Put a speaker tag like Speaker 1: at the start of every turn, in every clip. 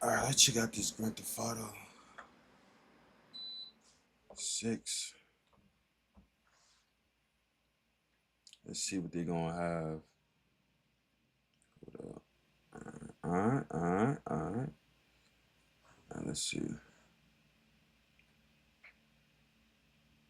Speaker 1: Alright, let's check out this Grand Theft Auto 6. Let's see what they're gonna have. Hold up. Alright. Let's see.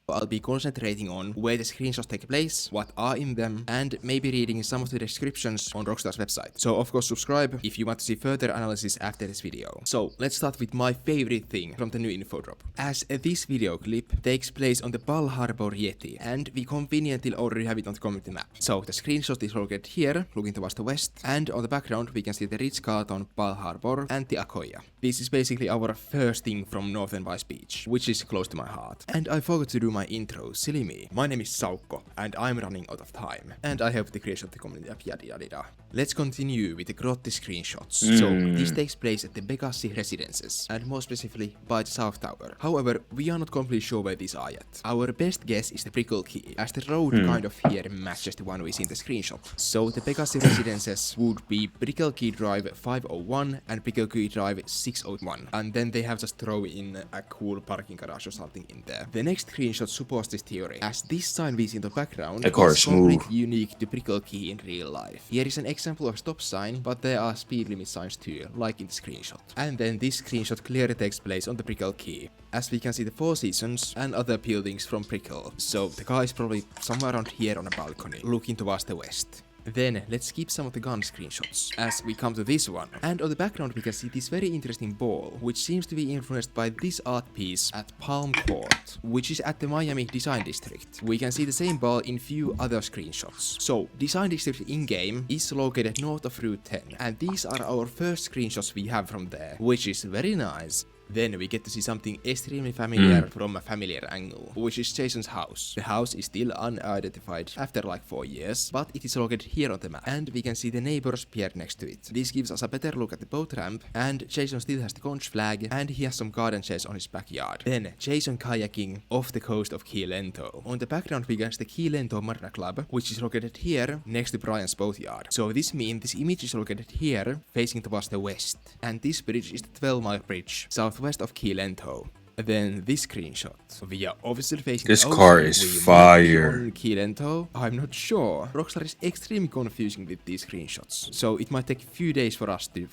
Speaker 2: I'll be concentrating on where the screenshots take place, what are in them, and maybe reading some of the descriptions on Rockstar's website. So of course subscribe if you want to see further analysis after this video. So let's start with my favorite thing from the new info drop. As this video clip takes place on the Bal Harbour Yeti, and we conveniently already have it on the community map. So the screenshot is located here, looking towards the west, and on the background we can see the Ritz-Carlton, Bal Harbour, and the Akoya. This is basically our first thing from Northern Vice Beach, which is close to my heart. And I forgot to do my intro, silly me. My name is Saukko, and I'm running out of time. And I hope the creation of the community up yada yada yada. Let's continue with the Grotti screenshots. So, this takes place at the Begassi residences, and more specifically by the South Tower. However, we are not completely sure where these are yet. Our best guess is the Brickell Key, as the road kind of here matches the one we see in the screenshot. So, the Begassi residences would be Brickell Key Drive 501 and Brickell Key Drive 601. And then they have just thrown in a cool parking garage or something in there. The next screenshot supports this theory, as this sign we see in the background is completely unique to Brickell Key in real life. Here is an example of a stop sign, but there are speed limit signs too, like in the screenshot. And then this screenshot clearly takes place on the Brickell Key, as we can see the Four Seasons and other buildings from Brickell. So the car is probably somewhere around here on a balcony, looking towards the west. Then let's skip some of the gun screenshots, as we come to this one. And on the background we can see this very interesting ball, which seems to be influenced by this art piece at Palm Court, which is at the Miami Design District. We can see the same ball in few other screenshots. So, Design District in-game is located north of Route 10, and these are our first screenshots we have from there, which is very nice. Then we get to see something extremely familiar from a familiar angle, which is Jason's house. The house is still unidentified after like 4 years, but it is located here on the map, and we can see the neighbor's pier next to it. This gives us a better look at the boat ramp, and Jason still has the conch flag, and he has some garden chairs on his backyard. Then Jason kayaking off the coast of Key Lento. On the background we can see the Key Lento Marina Club, which is located here next to Brian's boatyard. So this means this image is located here, facing towards the west, and this bridge is the 12-mile bridge, southwest of Key Lento. Then this screenshot. We are obviously facing
Speaker 1: this
Speaker 2: the
Speaker 1: car
Speaker 2: ocean.
Speaker 1: is
Speaker 2: We
Speaker 1: fire.
Speaker 2: might be on Key Lento. I'm not sure. Rockstar is extremely confusing with these screenshots, so it might take a few days for us to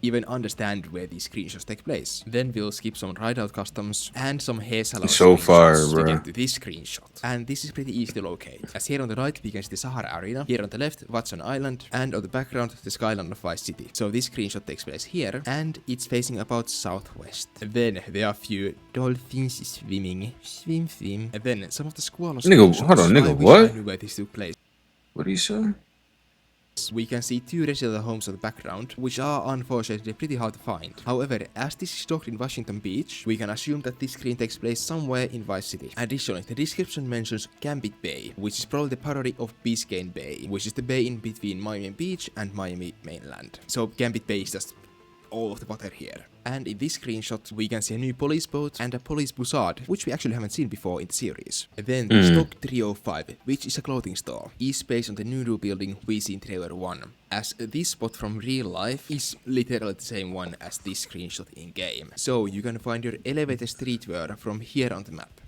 Speaker 2: even understand where these screenshots take place. Then we'll skip some rideout customs and some hair salon
Speaker 1: So far,
Speaker 2: to
Speaker 1: bro.
Speaker 2: get to this screenshot. And this is pretty easy to locate, as here on the right we can see the Sahara Arena, here on the left Watson Island, and on the background the skyline of Vice City. So this screenshot takes place here, and it's facing about southwest. Then there are a few dolphins swimming. Swim. And then some of the squalor
Speaker 1: Nigga, hold on, nigga,
Speaker 2: I wish
Speaker 1: what?
Speaker 2: I knew where this took place.
Speaker 1: What did he say?
Speaker 2: We can see two residential homes on the background, which are unfortunately pretty hard to find. However, as this is docked in Washington Beach, we can assume that this screen takes place somewhere in Vice City. Additionally, the description mentions Gambit Bay, which is probably the parody of Biscayne Bay, which is the bay in between Miami Beach and Miami mainland. So Gambit Bay is just all of the water here. And in this screenshot, we can see a new police boat and a police bussard, which we actually haven't seen before in the series. Then the Stock 305, which is a clothing store, is based on the Nudu building we see in trailer 1, as this spot from real life is literally the same one as this screenshot in game. So you can find your elevator streetwear from here on the map.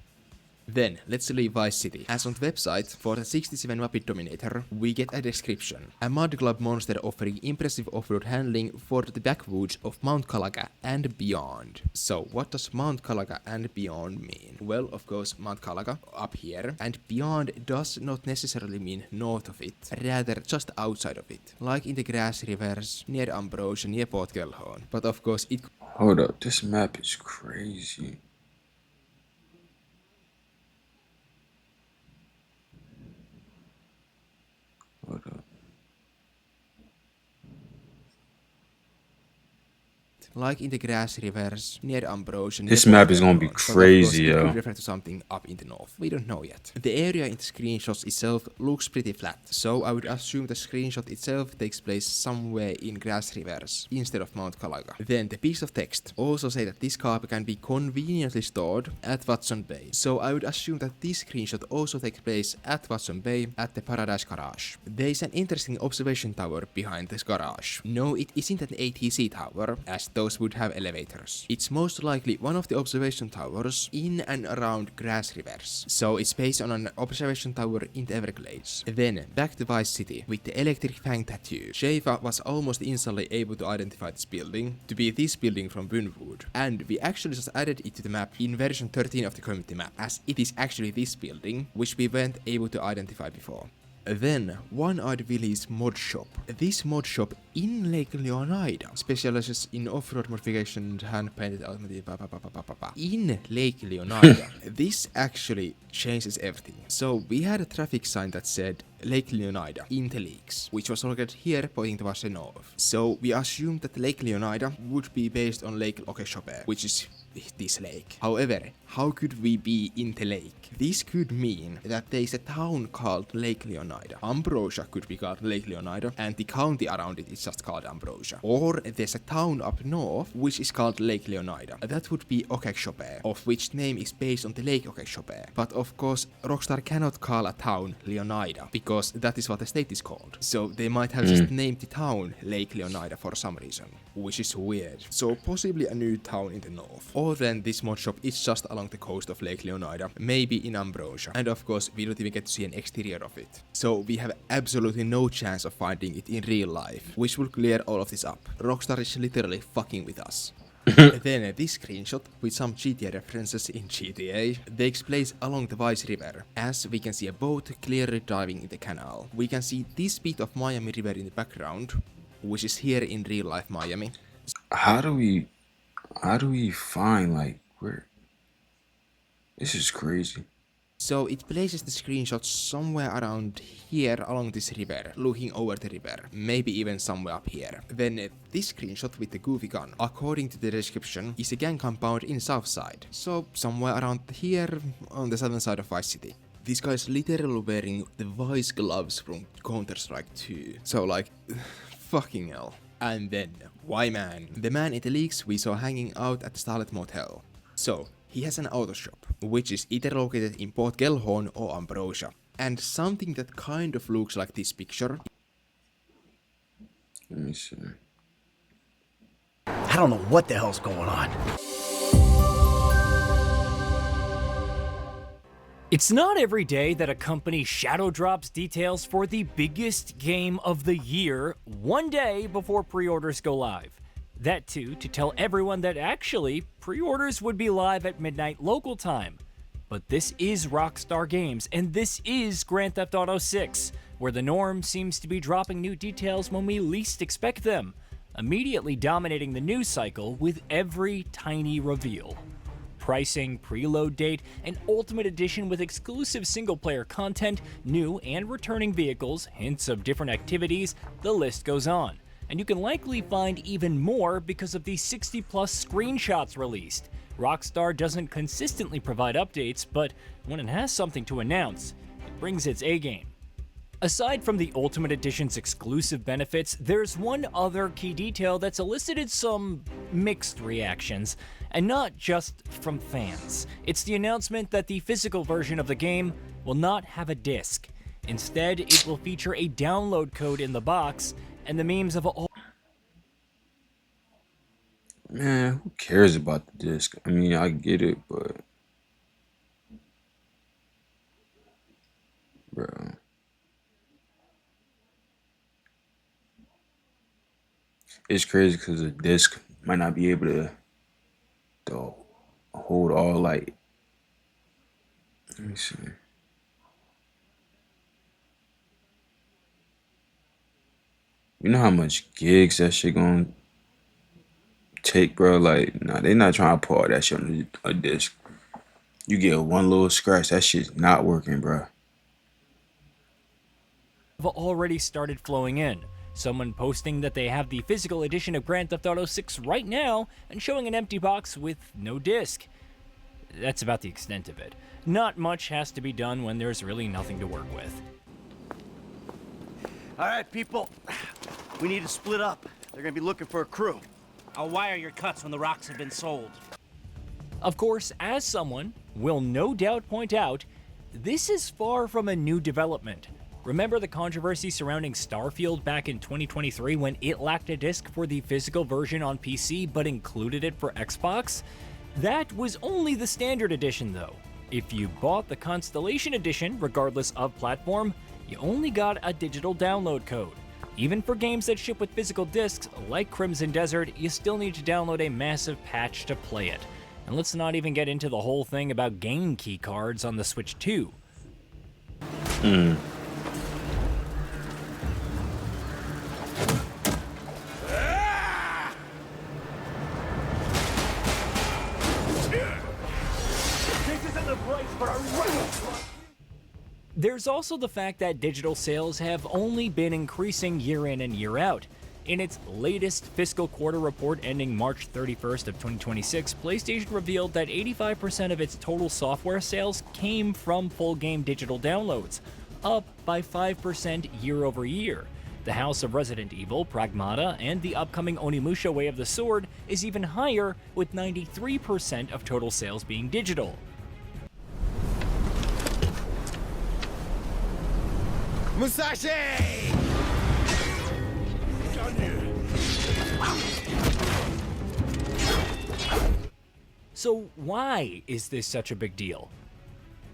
Speaker 2: Then, let's leave Vice City, as on the website, for the 67 Rapid Dominator, we get a description. A mud club monster offering impressive off-road handling for the backwoods of Mount Calaga and beyond. So, what does Mount Calaga and beyond mean? Well, of course, Mount Calaga, up here, and beyond does not necessarily mean north of it, rather just outside of it, like in the grass rivers, near Ambrosia, near Port Calhoun. But of course, it...
Speaker 1: Hold up, this map is crazy. Hold up.
Speaker 2: like in the grass rivers near Ambrosia.
Speaker 1: This map is gonna be crazy, yo.
Speaker 2: It could refer to something up in the north. We don't know yet. The area in the screenshots itself looks pretty flat, so I would assume the screenshot itself takes place somewhere in grass rivers instead of Mount Calaga. Then the piece of text also say that this car can be conveniently stored at Watson Bay, so I would assume that this screenshot also takes place at Watson Bay at the Paradise Garage. There is an interesting observation tower behind this garage. No, it isn't an ATC tower, as those those would have elevators. It's most likely one of the observation towers in and around grass rivers. So it's based on an observation tower in the Everglades. Then back to Vice City with the electric fang tattoo. Sheva was almost instantly able to identify this building to be this building from Boonwood. And we actually just added it to the map in version 13 of the community map, as it is actually this building, which we weren't able to identify before. Then, One-Eyed Willie's mod shop. This mod shop in Lake Leonida specializes in off-road modification and hand-painted automotive. In Lake Leonida, this actually changes everything. So we had a traffic sign that said Lake Leonida in the leaks, which was located here pointing towards the north. So we assumed that Lake Leonida would be based on Lake Okeshope, which is this lake. However, how could we be in the lake? This could mean that there is a town called Lake Leonida. Ambrosia could be called Lake Leonida, and the county around it is just called Ambrosia. Or there's a town up north which is called Lake Leonida. That would be Okeshope, of which name is based on the Lake Okeshope. But of course, Rockstar cannot call a town Leonida, because that is what the state is called. So they might have just named the town Lake Leonida for some reason, which is weird. So possibly a new town in the north. Or then this mod shop is just along the coast of Lake Leonida, maybe in Ambrosia. And of course, we don't even get to see an exterior of it. So we have absolutely no chance of finding it in real life, which will clear all of this up. Rockstar is literally fucking with us. Then this screenshot with some GTA references in GTA takes place along the Vice River, as we can see a boat clearly driving in the canal. We can see this bit of Miami River in the background, which is here in real life Miami.
Speaker 1: How do we find, like, where? This is crazy.
Speaker 2: So it places the screenshot somewhere around here along this river, looking over the river, maybe even somewhere up here. Then this screenshot with the goofy gun, according to the description, is a gang compound in Southside. So somewhere around here on the southern side of Vice City. This guy is literally wearing the Vice gloves from Counter-Strike 2. So like, fucking hell. And then, Y-Man, the man in the leaks we saw hanging out at the Starlet Motel. So, he has an auto shop, which is either located in Port Gellhorn or Ambrosia. And something that kind of looks like this picture.
Speaker 1: Let me see.
Speaker 3: I don't know what the hell's going on.
Speaker 4: It's not every day that a company shadow drops details for the biggest game of the year one day before pre-orders go live. That too, to tell everyone that actually, pre-orders would be live at midnight local time. But this is Rockstar Games, and this is Grand Theft Auto 6, where the norm seems to be dropping new details when we least expect them, immediately dominating the news cycle with every tiny reveal. Pricing, preload date, an Ultimate Edition with exclusive single-player content, new and returning vehicles, hints of different activities, the list goes on. And you can likely find even more because of the 60-plus screenshots released. Rockstar doesn't consistently provide updates, but when it has something to announce, it brings its A-game. Aside from the Ultimate Edition's exclusive benefits, there's one other key detail that's elicited some mixed reactions, and not just from fans. It's the announcement that the physical version of the game will not have a disc. Instead, it will feature a download code in the box, and the memes of all.
Speaker 1: Man, who cares about the disc? I mean, I get it, but bro, it's crazy because a disc might not be able to hold all, like, let me see. You know how much gigs that shit gonna take, bro? Like, nah, they not trying to put all that shit on a disc. You get one little scratch, that shit's not working, bro.
Speaker 4: Have already started flowing in. Someone posting that they have the physical edition of Grand Theft Auto 6 right now and showing an empty box with no disc. That's about the extent of it. Not much has to be done when there's really nothing to work with.
Speaker 3: All right, people. We need to split up. They're gonna be looking for a crew.
Speaker 5: I'll wire your cuts when the rocks have been sold.
Speaker 4: Of course, as someone will no doubt point out, this is far from a new development. Remember the controversy surrounding Starfield back in 2023 when it lacked a disc for the physical version on PC but included it for Xbox? That was only the standard edition though. If you bought the Constellation edition, regardless of platform, you only got a digital download code. Even for games that ship with physical discs, like Crimson Desert, you still need to download a massive patch to play it. And let's not even get into the whole thing about game key cards on the Switch 2. There's also the fact that digital sales have only been increasing year in and year out. In its latest fiscal quarter report ending March 31st of 2026, PlayStation revealed that 85% of its total software sales came from full game digital downloads, up by 5% year over year. The House of Resident Evil, Pragmata, and the upcoming Onimusha Way of the Sword is even higher, with 93% of total sales being digital.
Speaker 3: Musashi!
Speaker 4: So why is this such a big deal?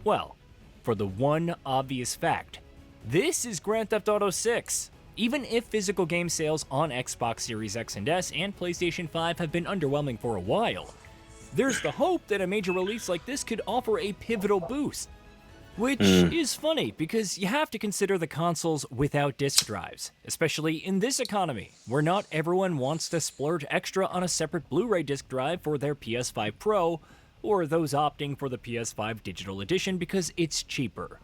Speaker 4: Well, for the one obvious fact, this is Grand Theft Auto 6. Even if physical game sales on Xbox Series X and S and PlayStation 5 have been underwhelming for a while, there's the hope that a major release like this could offer a pivotal boost. Which is funny, because you have to consider the consoles without disc drives, especially in this economy, where not everyone wants to splurge extra on a separate Blu-ray disc drive for their PS5 Pro, or those opting for the PS5 Digital Edition because it's cheaper.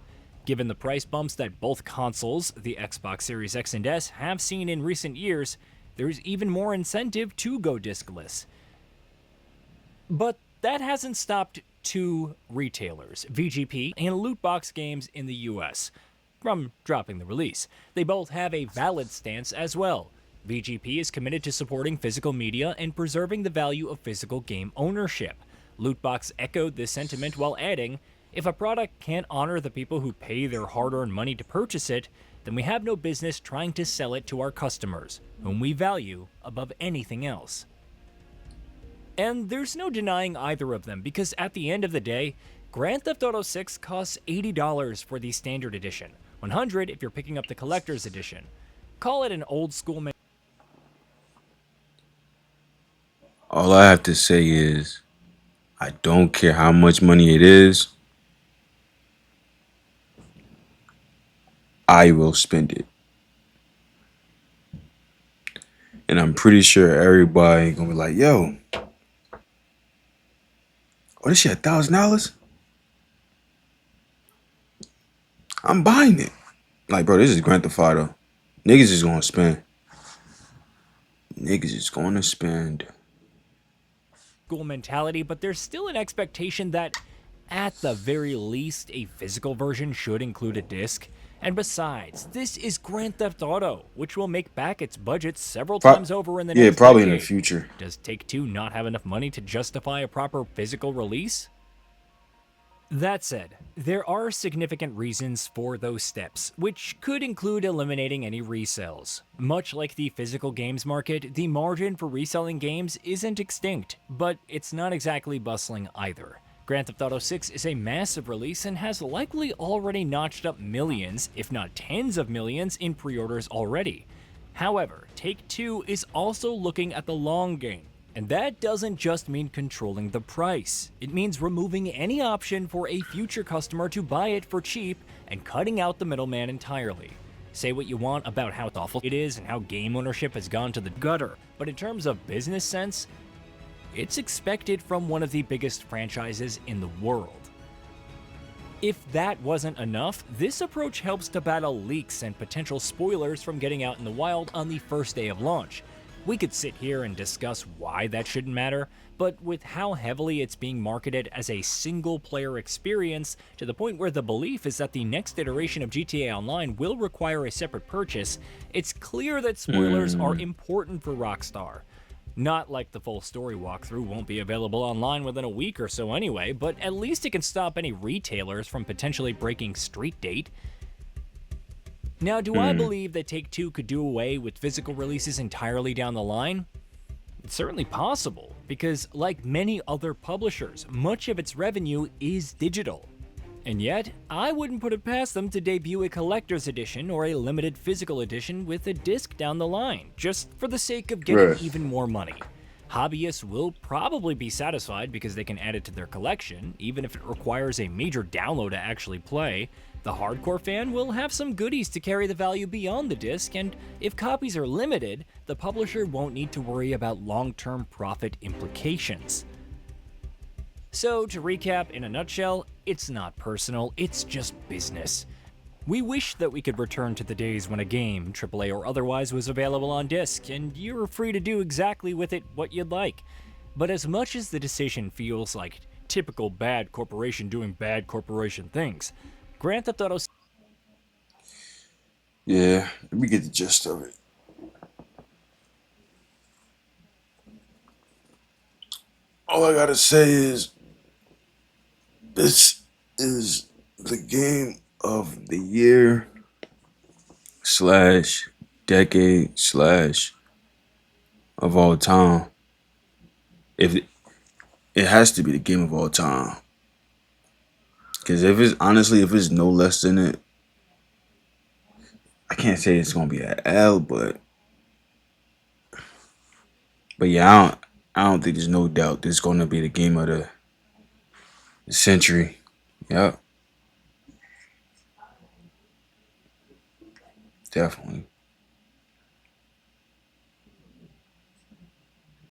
Speaker 4: Given the price bumps that both consoles, the Xbox Series X and S, have seen in recent years, there's even more incentive to go discless. But that hasn't stopped two retailers, VGP and Lootbox Games in the US, from dropping the release. They both have a valid stance as well. VGP is committed to supporting physical media and preserving the value of physical game ownership. Lootbox echoed this sentiment while adding, "If a product can't honor the people who pay their hard-earned money to purchase it, then we have no business trying to sell it to our customers, whom we value above anything else." And there's no denying either of them, because at the end of the day, Grand Theft Auto 6 costs $80 for the standard edition, $100 if you're picking up the collector's edition. Call it an old school
Speaker 1: All I have to say is, I don't care how much money it is, I will spend it. And I'm pretty sure everybody gonna be like, yo, oh, this shit $1,000? I'm buying it. Like, bro, this is Grand Theft Auto. Niggas is gonna spend. Niggas is gonna spend.
Speaker 4: school mentality, but there's still an expectation that, at the very least, a physical version should include a disc. And besides, this is Grand Theft Auto, which will make back its budget several times over in the next
Speaker 1: probably in the
Speaker 4: decade.
Speaker 1: future.
Speaker 4: Does Take-Two not have enough money to justify a proper physical release? That said, there are significant reasons for those steps, which could include eliminating any resales. Much like the physical games market, the margin for reselling games isn't extinct, but it's not exactly bustling either. Grand Theft Auto 6 is a massive release and has likely already notched up millions, if not tens of millions, in pre-orders already. However, Take-Two is also looking at the long game. And that doesn't just mean controlling the price. It means removing any option for a future customer to buy it for cheap and cutting out the middleman entirely. Say what you want about how awful it is and how game ownership has gone to the gutter, but in terms of business sense, it's expected from one of the biggest franchises in the world. If that wasn't enough, this approach helps to battle leaks and potential spoilers from getting out in the wild on the first day of launch. We could sit here and discuss why that shouldn't matter, but with how heavily it's being marketed as a single-player experience, to the point where the belief is that the next iteration of GTA Online will require a separate purchase, it's clear that spoilers are important for Rockstar. Not like the full story walkthrough won't be available online within a week or so anyway, but at least it can stop any retailers from potentially breaking street date. Now, do I believe that Take-Two could do away with physical releases entirely down the line? It's certainly possible, because like many other publishers, much of its revenue is digital. And yet, I wouldn't put it past them to debut a collector's edition or a limited physical edition with a disc down the line, just for the sake of getting
Speaker 1: Right.
Speaker 4: even more money. Hobbyists will probably be satisfied because they can add it to their collection, even if it requires a major download to actually play. The hardcore fan will have some goodies to carry the value beyond the disc, and if copies are limited, the publisher won't need to worry about long-term profit implications. So, to recap in a nutshell, it's not personal, it's just business. We wish that we could return to the days when a game, AAA or otherwise, was available on disc, and you were free to do exactly with it what you'd like. But as much as the decision feels like typical bad corporation doing bad corporation things, Grand Theft Auto
Speaker 1: Yeah, let me get the gist of it. All I gotta say is, this is the game of the year slash decade slash of all time. If it has to be the game of all time, because if it's no less than it, I can't say it's gonna be an L, but yeah, I don't think there's no doubt this is gonna be the game of the century. Yep, definitely.